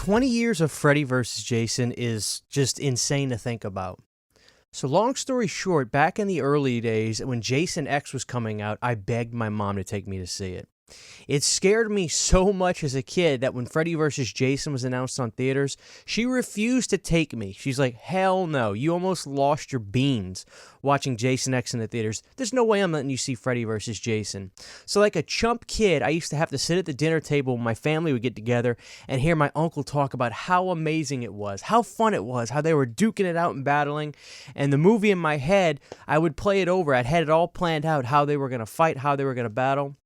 20 years of Freddy vs. Jason is just insane to think about. So long story short, back in the early days when Jason X was coming out, I begged my mom to take me to see it. It scared me so much as a kid that when Freddy vs. Jason was announced on theaters, she refused to take me. She's like, hell no, you almost lost your beans watching Jason X in the theaters. There's no way I'm letting you see Freddy vs. Jason. So like a chump kid, I used to have to sit at the dinner table when my family would get together and hear my uncle talk about how amazing it was, how fun it was, how they were duking it out and battling. And the movie in my head, I would play it over. I'd had it all planned out, how they were going to fight, how they were going to battle.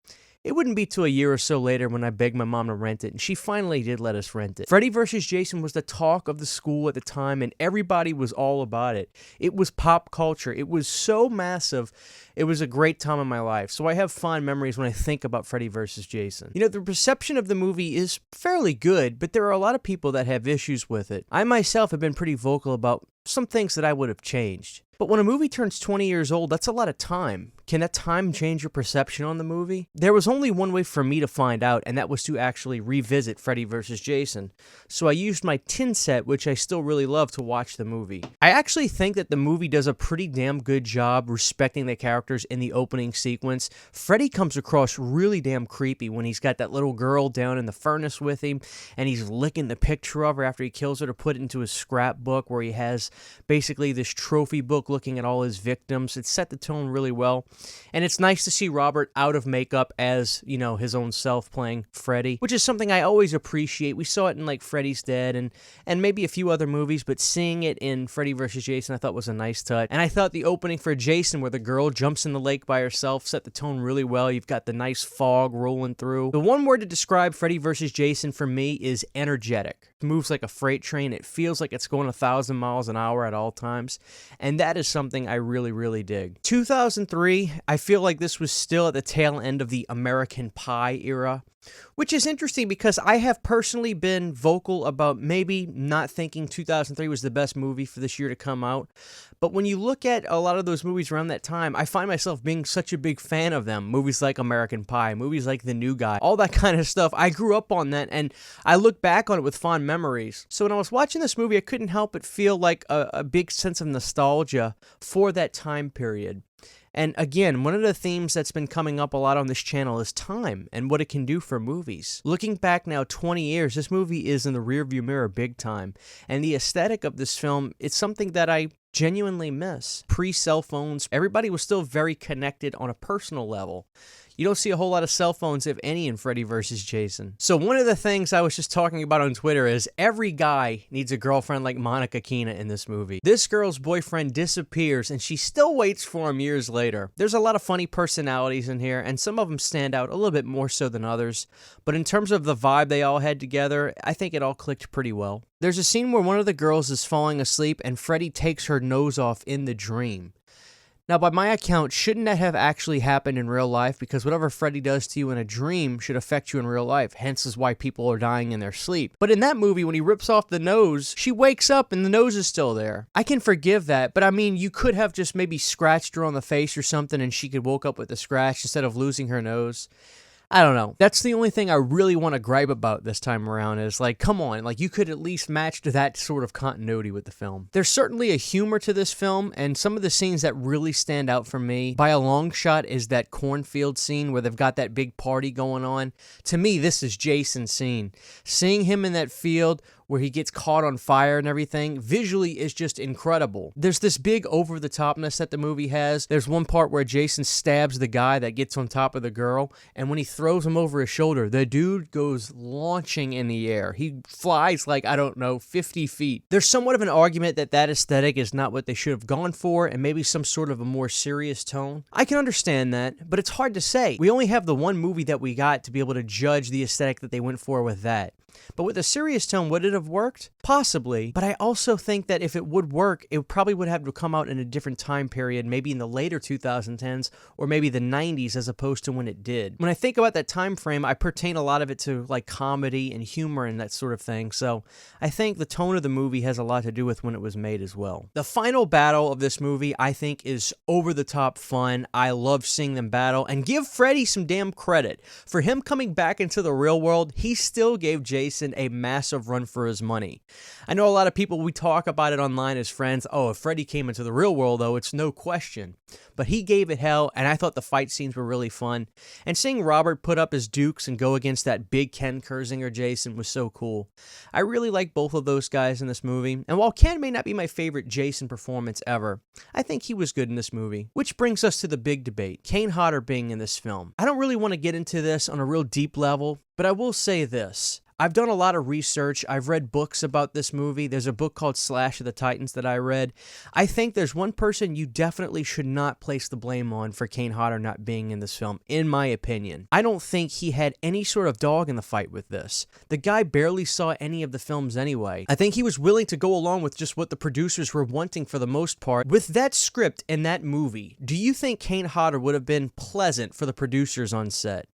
It wouldn't be till a year or so later when I begged my mom to rent it, and she finally did let us rent it. Freddy vs. Jason was the talk of the school at the time, and everybody was all about it. It was pop culture. It was so massive. It was a great time in my life, so I have fond memories when I think about Freddy vs. Jason. You know, the reception of the movie is fairly good, but there are a lot of people that have issues with it. I myself have been pretty vocal about some things that I would have changed. But when a movie turns 20 years old, that's a lot of time. Can that time change your perception on the movie? There was only one way for me to find out, and that was to actually revisit Freddy vs. Jason. So I used my tin set, which I still really love, to watch the movie. I actually think that the movie does a pretty damn good job respecting the characters in the opening sequence. Freddy comes across really damn creepy when he's got that little girl down in the furnace with him, and he's licking the picture of her after he kills her to put it into his scrapbook, where he has basically this trophy book looking at all his victims. It set the tone really well. And it's nice to see Robert out of makeup as, you know, his own self playing Freddy, which is something I always appreciate. We saw it in like Freddy's Dead and maybe a few other movies, but seeing it in Freddy vs. Jason I thought was a nice touch. And I thought the opening for Jason, where the girl jumps in the lake by herself, set the tone really well. You've got the nice fog rolling through. The one word to describe Freddy vs. Jason for me is energetic. It moves like a freight train. It feels like it's going 1,000 miles an hour at all times. And that is something I really, really dig. 2003, I feel like this was still at the tail end of the American Pie era, which is interesting because I have personally been vocal about maybe not thinking 2003 was the best movie for this year to come out. But when you look at a lot of those movies around that time, I find myself being such a big fan of them. Movies like American Pie, movies like The New Guy, all that kind of stuff. I grew up on that, and I look back on it with fond memories. So when I was watching this movie, I couldn't help but feel like a big sense of nostalgia for that time period. And again, one of the themes that's been coming up a lot on this channel is time and what it can do for movies. Looking back now 20 years, this movie is in the rearview mirror big time. And the aesthetic of this film, it's something that I genuinely miss. Pre-cell phones, everybody was still very connected on a personal level. You don't see a whole lot of cell phones, if any, in Freddy vs. Jason. So one of the things I was just talking about on Twitter is every guy needs a girlfriend like Monica Keena in this movie. This girl's boyfriend disappears, and she still waits for him years later. There's a lot of funny personalities in here, and some of them stand out a little bit more so than others. But in terms of the vibe they all had together, I think it all clicked pretty well. There's a scene where one of the girls is falling asleep, and Freddy takes her nose off in the dream. Now, by my account, shouldn't that have actually happened in real life? Because whatever Freddy does to you in a dream should affect you in real life. Hence is why people are dying in their sleep. But in that movie, when he rips off the nose, she wakes up and the nose is still there. I can forgive that, but I mean, you could have just maybe scratched her on the face or something and she could woke up with a scratch instead of losing her nose. I don't know. That's the only thing I really want to gripe about this time around is like, come on, like you could at least match to that sort of continuity with the film. There's certainly a humor to this film, and some of the scenes that really stand out for me by a long shot is that cornfield scene where they've got that big party going on. To me, this is Jason's scene. Seeing him in that field where he gets caught on fire and everything, visually is just incredible. There's this big over-the-topness that the movie has. There's one part where Jason stabs the guy that gets on top of the girl, and when he throws him over his shoulder, the dude goes launching in the air. He flies like, I don't know, 50 feet. There's somewhat of an argument that that aesthetic is not what they should have gone for, and maybe some sort of a more serious tone. I can understand that, but it's hard to say. We only have the one movie that we got to be able to judge the aesthetic that they went for with that. But with a serious tone, would it have worked? Possibly. But I also think that if it would work, it probably would have to come out in a different time period, maybe in the later 2010s or maybe the 90s as opposed to when it did. When I think about that time frame, I pertain a lot of it to like comedy and humor and that sort of thing. So I think the tone of the movie has a lot to do with when it was made as well. The final battle of this movie, I think, is over-the-top fun. I love seeing them battle, and give Freddy some damn credit. For him coming back into the real world, he still gave Jason a massive run for his money. I know a lot of people, we talk about it online as friends. Oh, if Freddy came into the real world, though, it's no question. But he gave it hell, and I thought the fight scenes were really fun. And seeing Robert put up his dukes and go against that big Ken Kirzinger Jason was so cool. I really like both of those guys in this movie, and while Ken may not be my favorite Jason performance ever, I think he was good in this movie. Which brings us to the big debate, Kane Hodder being in this film. I don't really want to get into this on a real deep level, but I will say this. I've done a lot of research. I've read books about this movie. There's a book called Slash of the Titans that I read. I think there's one person you definitely should not place the blame on for Kane Hodder not being in this film, in my opinion. I don't think he had any sort of dog in the fight with this. The guy barely saw any of the films anyway. I think he was willing to go along with just what the producers were wanting for the most part. With that script and that movie, do you think Kane Hodder would have been pleasant for the producers on set?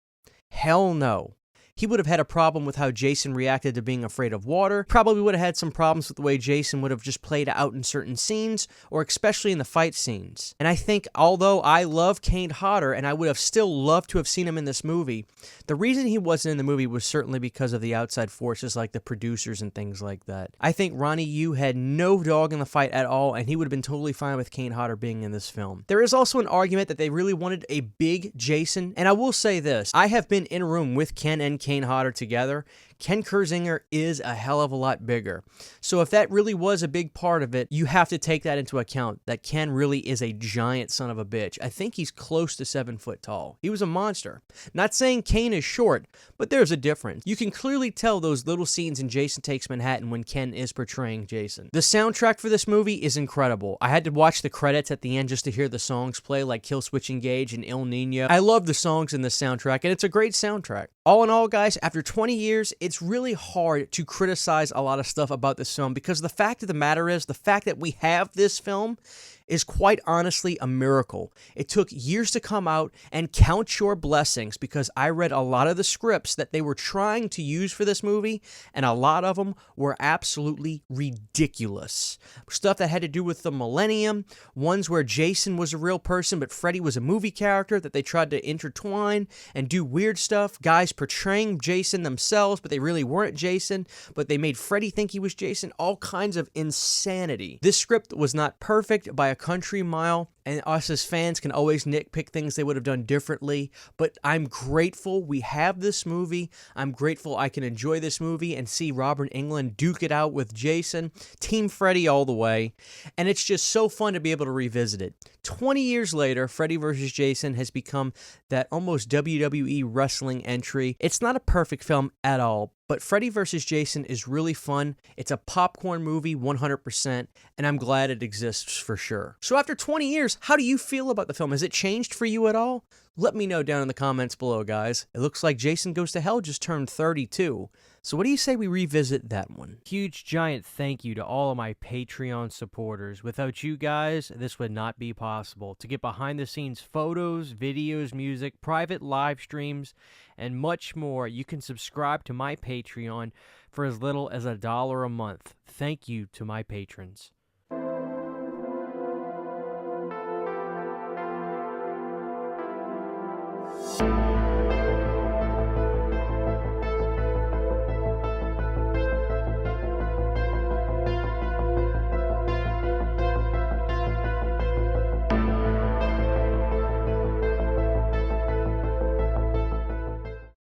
Hell no. He would have had a problem with how Jason reacted to being afraid of water, probably would have had some problems with the way Jason would have just played out in certain scenes, or especially in the fight scenes. And I think, although I love Kane Hodder, and I would have still loved to have seen him in this movie, the reason he wasn't in the movie was certainly because of the outside forces like the producers and things like that. I think Ronnie Yu had no dog in the fight at all, and he would have been totally fine with Kane Hodder being in this film. There is also an argument that they really wanted a big Jason, and I will say this, I have been in a room with Ken and Kane Hodder together. Ken Kirzinger is a hell of a lot bigger. So if that really was a big part of it, you have to take that into account, that Ken really is a giant son of a bitch. I think he's close to 7 foot tall. He was a monster. Not saying Kane is short, but there's a difference. You can clearly tell those little scenes in Jason Takes Manhattan when Ken is portraying Jason. The soundtrack for this movie is incredible. I had to watch the credits at the end just to hear the songs play, like Kill Switch Engage and Il Nino. I love the songs in the soundtrack, and it's a great soundtrack. All in all, guys, after 20 years, it's really hard to criticize a lot of stuff about this film because the fact of the matter is, the fact that we have this film is quite honestly a miracle. It took years to come out, and count your blessings, because I read a lot of the scripts that they were trying to use for this movie, and a lot of them were absolutely ridiculous. Stuff that had to do with the millennium, ones where Jason was a real person but Freddy was a movie character that they tried to intertwine and do weird stuff, guys portraying Jason themselves but they really weren't Jason, but they made Freddy think he was Jason, all kinds of insanity. This script was not perfect by a country mile, and us as fans can always nitpick things they would have done differently, but I'm grateful we have this movie. I'm grateful I can enjoy this movie and see Robert Englund duke it out with Jason, Team Freddy all the way, and it's just so fun to be able to revisit it. 20 years later, Freddy vs. Jason has become that almost WWE wrestling entry. It's not a perfect film at all, but Freddy vs. Jason is really fun. It's a popcorn movie 100%, and I'm glad it exists for sure. So after 20 years, how do you feel about the film? Has it changed for you at all? Let me know down in the comments below, guys. It looks like Jason Goes to Hell just turned 32. So what do you say we revisit that one? Huge giant thank you to all of my Patreon supporters. Without you guys, this would not be possible. To get behind the scenes photos, videos, music, private live streams, and much more, you can subscribe to my Patreon for as little as $1 a month. Thank you to my patrons.